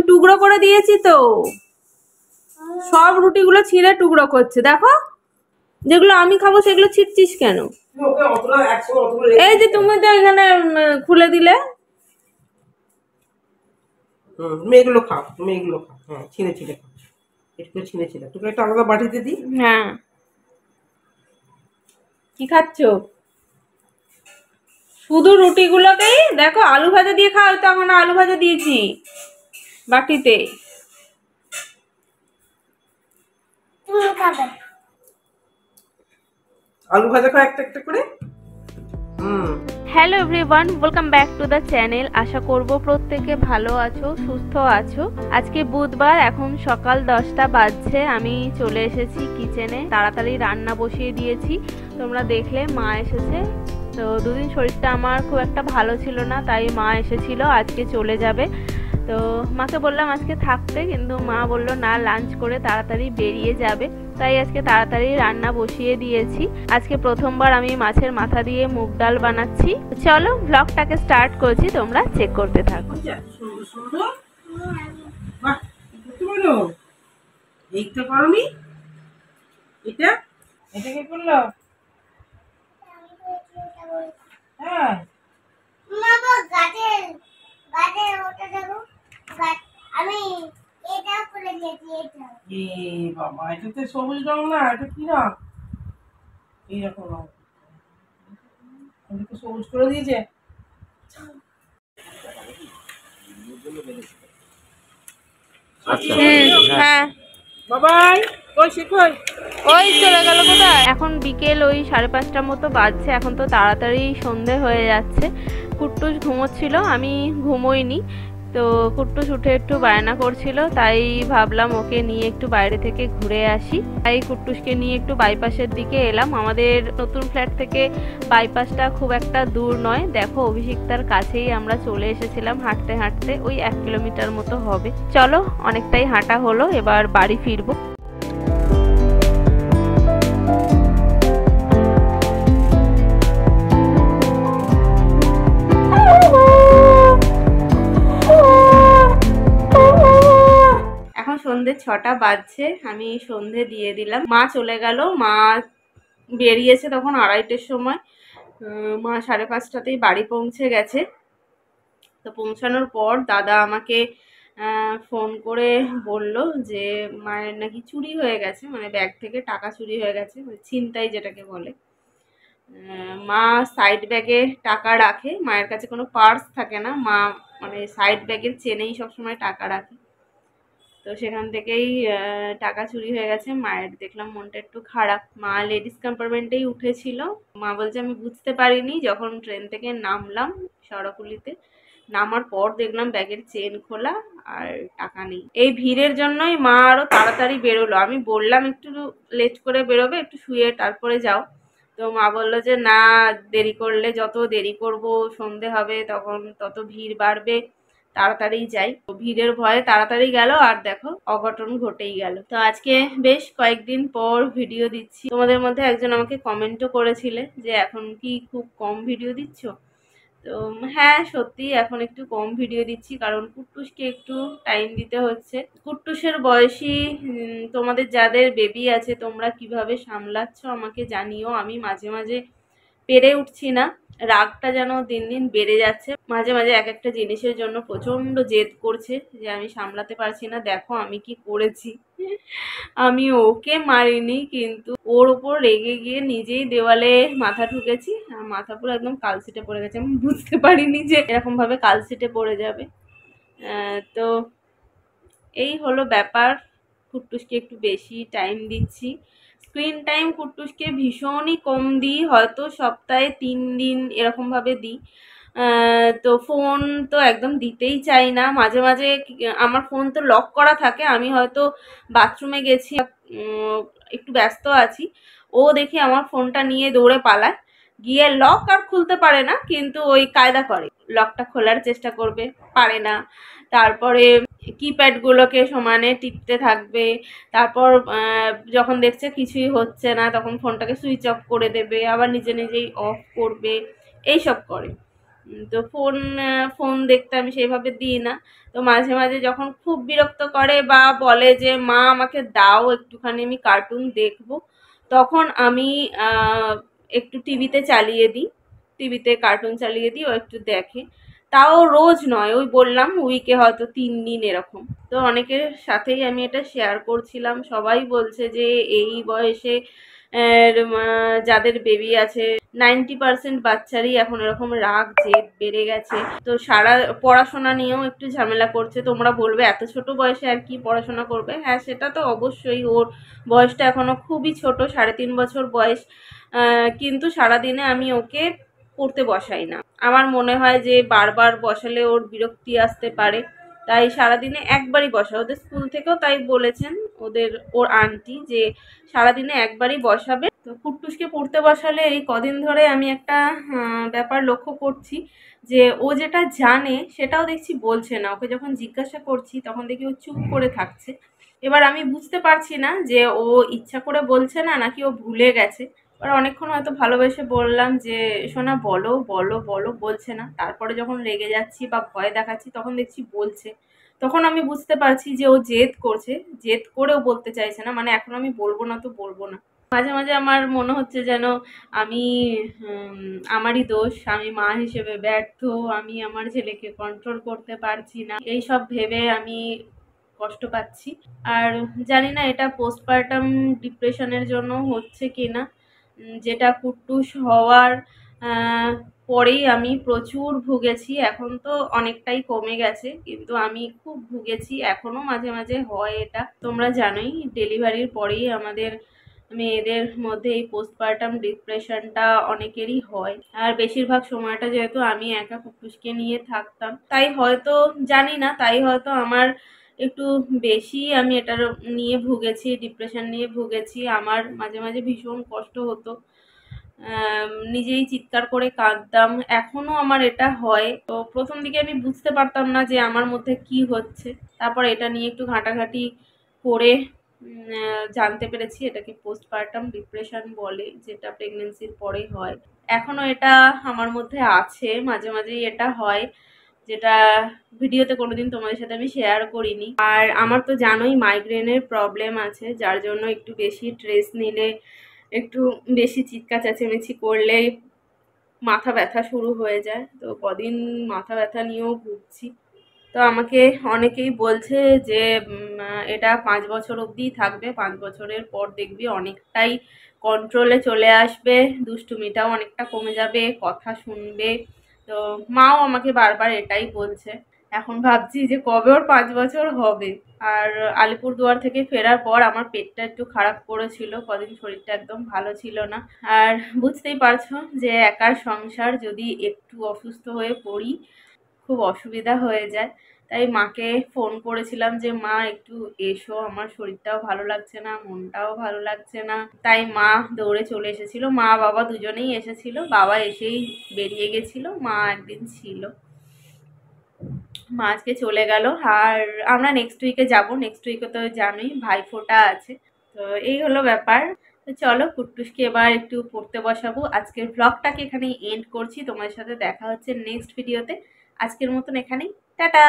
টুকরো করে দিয়েছি তো, সব রুটিগুলো ছিঁড়ে টুকরো করছে। দেখো যেগুলো আমি খাবো সেগুলো ছিঁড়ছিস কেন? এই যে তুমি তো এখানে খুলে দিলে। মেয়েগুলো খাও, মেয়েগুলো খাও। হ্যাঁ, ছিঁড়ে ছিঁড়ে খাও, একটু ছিঁড়ে ছিঁড়ে। তোকে একটা আলাদা বাটিতে দিই। হ্যাঁ, কি খাচ্ছ? শুধু রুটিগুলোকেই দেখো আলু ভাজা দিয়ে খাও, তো এখন আলু ভাজা দিয়েছি বাটিতে। আলু ভাজা খাও একটা একটা করে। Hello everyone, welcome back to the channel. আশা করব প্রত্যেকে ভালো আছো, সুস্থ আছো। আজকে বুধবার, এখন সকাল 10টা বাজছে। আমি চলে এসেছি কিচেনে, তাড়াতাড়ি রান্না বসিয়ে দিয়েছি। তোমরা দেখলে মা এসেছে। তো দুদিন শরীরটা আমার খুব একটা ভালো ছিল না, তাই মা এসেছিল, আজকে চলে যাবে। তো মাকে বললাম আজকে থাকতে, কিন্তু মা বলল না, লাঞ্চ করে তাড়াতাড়ি বেরিয়ে যাবে। তাই আজকে তাড়াতাড়ি রান্না বসিয়ে দিয়েছি। আজকে প্রথমবার আমি মাছের মাথা দিয়ে মুগ ডাল বানাচ্ছি। চলো ব্লগটাকে স্টার্ট করছি, তোমরা চেক করতে থাকো। এইটা পারোনি? এটা এটা কে করলো? হ্যাঁ, আমি এটা করে দিয়েছি। এটা বাবা, এটা তো সবুজ রং না, এটা কি রং? এইরকম রং। এটা সবুজ করে দিয়েছে। হ্যাঁ বাবাই, কই শেখই? ওই চলে গেল কোথায়? এখন বিকেল ওই 5:30টার মতো বাজছে। এখন তো তাড়াতাড়ি সন্ধে হয়ে যাচ্ছে। কুট্টুস ঘুমোচ্ছিল, আমি ঘুমোইনি। তো কুট্টুস উঠে একটু বায়না করছিল, তাই ভাবলাম ওকে নিয়ে একটু বাইরে থেকে ঘুরে আসি। তাই কুট্টুসকে নিয়ে একটু বাইপাসের দিকে এলাম। আমাদের নতুন ফ্ল্যাট থেকে বাইপাসটা খুব একটা দূর নয়। দেখো অভিষিক্তার কাছেই আমরা চলে এসেছিলাম হাঁটতে হাঁটতে, ওই 1 কিলোমিটার মতো হবে। চলো, অনেকটাই হাঁটা হলো, এবার বাড়ি ফিরবো। সন্ধে 6টা বাজছে, আমি সন্ধে দিয়ে দিলাম। মা চলে গেল, মা বেরিয়েছে তখন 2:30টার সময়। মা 5:30টাতেই বাড়ি পৌঁছে গেছে। তো পৌঁছানোর পর দাদা আমাকে ফোন করে বলল যে মায়ের নাকি চুরি হয়ে গেছে, মানে ব্যাগ থেকে টাকা চুরি হয়ে গেছে, মানে ছিনতাই যেটাকে বলে। মা সাইড ব্যাগে টাকা রাখে, মায়ের কাছে কোনো পার্স থাকে না, মা মানে সাইড ব্যাগের চেনেই সবসময় টাকা রাখে। তো সেখান থেকেই টাকা চুরি হয়ে গেছে। মায়ের দেখলাম মনটা একটু খারাপ। মা লেডিস কম্পার্টমেন্টেই উঠেছিল। মা বলছে আমি বুঝতে পারিনি, যখন ট্রেন থেকে নামলাম শরকুলিতে, নামার পর দেখলাম ব্যাগের চেন খোলা আর টাকা নেই। এই ভিড়ের জন্যই মা আরো তাড়াতাড়ি বেরোলো। আমি বললাম একটু লেট করে বেরোবে, একটু শুয়ে তারপরে যাও। তো মা বললো যে না, দেরি করলে, যত দেরি করব সন্ধে হবে তখন তত ভিড় বাড়বে, তাড়াতাড়ি যাই। ভিড়ের ভয়ে তাড়াতাড়ি গেল, আর দেখো অঘটন ঘটেই গেল। তো আজকে বেশ কয়েকদিন পর ভিডিও দিচ্ছি। তোমাদের মধ্যে একজন আমাকে কমেন্টও করেছিলে যে এখন কি খুব কম ভিডিও দিচ্ছ। তো হ্যাঁ, সত্যি এখন একটু কম ভিডিও দিচ্ছি, কারণ কুট্টুসকে একটু টাইম দিতে হচ্ছে। কুট্টুসের বয়সী তোমাদের যাদের বেবি আছে, তোমরা কিভাবে সামলাচ্ছ আমাকে জানিও। আমি মাঝে মাঝে পেরে উঠছি না, রাগটা যেন দিন দিন বেড়ে যাচ্ছে। মাঝে মাঝে এক একটা জিনিসের জন্য প্রচন্ড জেদ করছে যে আমি সামলাতে পারছি না। দেখো আমি কি করেছি, আমি ওকে মারিনি, কিন্তু ওর ওপর রেগে গিয়ে নিজেই দেওয়ালে মাথা ঠুকেছি, আর মাথা পুরো একদম কালসিটে পড়ে গেছে। আমি বুঝতে পারিনি যে এরকম ভাবে কালসিটে পড়ে যাবে। তো এই হলো ব্যাপার। কুট্টুসকে একটু বেশি টাইম দিচ্ছি। স্ক্রিন টাইম কুট্টুসকে ভীষণই কম দিই, হয়তো সপ্তাহে 3 দিন এরকমভাবে দিই। তো ফোন তো একদম দিতেই চাই না। মাঝে মাঝে আমার ফোন তো লক করা থাকে, আমি হয়তো বাথরুমে গেছি, একটু ব্যস্ত আছি, ও দেখি আমার ফোনটা নিয়ে দৌড়ে পালায়, গিয়ে লক আর খুলতে পারে না, কিন্তু ওই কায়দা করে লকটা খোলার চেষ্টা করবে, পারে না। তারপরে কিপ্যাডগুলোকে সমানে টিপতে থাকবে। তারপর যখন দেখছে কিছুই হচ্ছে না, তখন ফোনটাকে সুইচ অফ করে দেবে, আবার নিজে নিজেই অফ করবে, এইসব করে। তো ফোন দেখতে আমি সেইভাবে দিই না। তো মাঝে মাঝে যখন খুব বিরক্ত করে বা বলে যে মা আমাকে দাও একটুখানি আমি কার্টুন দেখবো, তখন আমি একটু টিভিতে চালিয়ে দিই, টিভিতে কার্টুন চালিয়ে দিই, ও একটু দেখে। তাও রোজ নয়, ওই বললাম উইকে হয়তো 3 দিন এরকম। তো অনেকের সাথেই আমি এটা শেয়ার করছিলাম, সবাই বলছে যে এই বয়সে যাদের বেবি আছে 90% বাচ্চারই এখন এরকম রাগ জেদ বেড়ে গেছে। তো সারা পড়াশোনা নিয়েও একটু ঝামেলা করছে। তোমরা বলবে এত ছোট বয়সে আর কি পড়াশোনা করবে? হ্যাঁ, সেটা তো অবশ্যই, ওর বয়সটা এখনো খুবই ছোট, 3.5 বছর বয়স। কিন্তু সারাদিনে আমি ওকে পড়তে বসাই না। আমার মনে হয় যে বারবার বসালে ওর বিরক্তি আসতে পারে, তাই সারাদিনে একবারই বসা। ওদের স্কুল থেকেও তাই বলেছেন ওর আন্টি, যে সারাদিনে একবারই বসাবে। তো কুট্টুসকে পড়তে বসালে এই কদিন ধরে আমি একটা ব্যাপার লক্ষ্য করছি, যে ও যেটা জানে সেটাও দেখছি বলছে না। ওকে যখন জিজ্ঞাসা করছি তখন দেখি ও চুপ করে থাকছে। এবার আমি বুঝতে পারছি না যে ও ইচ্ছা করে বলছে না নাকি ও ভুলে গেছে। এবার অনেকক্ষণ হয়তো ভালোবেসে বললাম যে সোনা বলো বলো বলো, বলছে না। তারপরে যখন রেগে যাচ্ছি বা ভয় দেখাচ্ছি তখন দেখছি বলছে। তখন আমি বুঝতে পারছি যে ও জেদ করছে, জেদ করেও বলতে চাইছে না, মানে এখন আমি বলবো না তো বলবো না। মাঝে মাঝে আমার মনে হচ্ছে যেন আমি আমারই দোষ, আমি মা হিসেবে ব্যর্থ, আমি আমার ছেলেকে কন্ট্রোল করতে পারছি না, এই সব ভেবে আমি কষ্ট পাচ্ছি। আর জানি না এটা পোস্টপার্টাম ডিপ্রেশনের জন্য হচ্ছে কিনা, যেটা কুট্টুস হওয়ার আহ, পরেই আমি প্রচুর ভুগেছি। এখন তো অনেকটাই কমে গেছে, কিন্তু আমি খুব ভুগেছি, এখনো মাঝে মাঝে হয় এটা। তোমরা জানোই ডেলিভারির পরেই আমাদের মেয়েদের মধ্যে এই পোস্টপার্টাম ডিপ্রেশনটা অনেকেরই হয়। আর বেশিরভাগ সময়টা যেহেতু আমি একা কুট্টুসকে নিয়ে থাকতাম, তাই হয়তো, জানি না, তাই হয়তো আমার একটু বেশি আমি এটার নিয়ে ভুগেছি, ডিপ্রেশন নিয়ে ভুগেছি। আমার মাঝে মাঝে ভীষণ কষ্ট হতো, নিজেই চিৎকার করে কাঁদতাম। এখনো আমার এটা হয়। তো প্রথম দিকে আমি বুঝতে পারতাম না যে আমার মধ্যে কি হচ্ছে। তারপর এটা নিয়ে একটু ঘাঁটাঘাঁটি করে জানতে পেরেছি এটাকে পোস্টপার্টাম ডিপ্রেশন বলে, যেটা প্রেগনেন্সির পরে হয়। এখনো এটা আমার মধ্যে আছে, মাঝে মাঝেই এটা হয়, যেটা ভিডিওতে কোনোদিন তোমাদের সাথে আমি শেয়ার করিনি। আর আমার তো জানোই মাইগ্রেনের প্রবলেম আছে, যার জন্য একটু বেশি স্ট্রেস নিলে, একটু বেশি চিৎকার চেঁচামেচি করলেই মাথা ব্যথা শুরু হয়ে যায়। তো কদিন মাথা ব্যথা নিয়েও ভুগছি। তো আমাকে অনেকেই বলছে যে এটা 5 বছর অবধিই থাকবে, 5 বছরের পর দেখবি অনেকটাই কন্ট্রোলে চলে আসবে, দুষ্টুমিটাও অনেকটা কমে যাবে, কথা শুনবে। তো মাও আমাকে বারবার এটাই বলছে। এখন ভাবছি যে কবে ওর 5 বছর হবে। আর আলিপুরদুয়ার থেকে ফেরার পর আমার পেটটা একটু খারাপ করেছিল, কদিন শরীরটা একদম ভালো ছিল না। আর বুঝতেই পারছো যে একার সংসার, যদি একটু অসুস্থ হয়ে পড়ি খুব অসুবিধা হয়ে যায়। তাই মাকে ফোন করেছিলাম যে মা একটু এসো, আমার শরীরটাও ভালো লাগছে না, মনটাও ভালো লাগছে না। তাই মা দৌড়ে চলে এসেছিল, মা বাবা দুজনেই এসেছিল। বাবা এসেই বেরিয়ে গেছিল, মা একদিন ছিল। মা আজকে চলে গেল। আর আমরা নেক্সট উইকে যাব। নেক্সট উইকে তো জানোই ভাইফোঁটা আছে। তো এই হলো ব্যাপার। তো চলো কুট্টুসকে এবার একটু পড়তে বসাবো। আজকের ব্লগটাকে এখানেই এন্ড করছি। তোমাদের সাথে দেখা হচ্ছে নেক্সট ভিডিওতে। আজকের মতন এখানেই টাটা।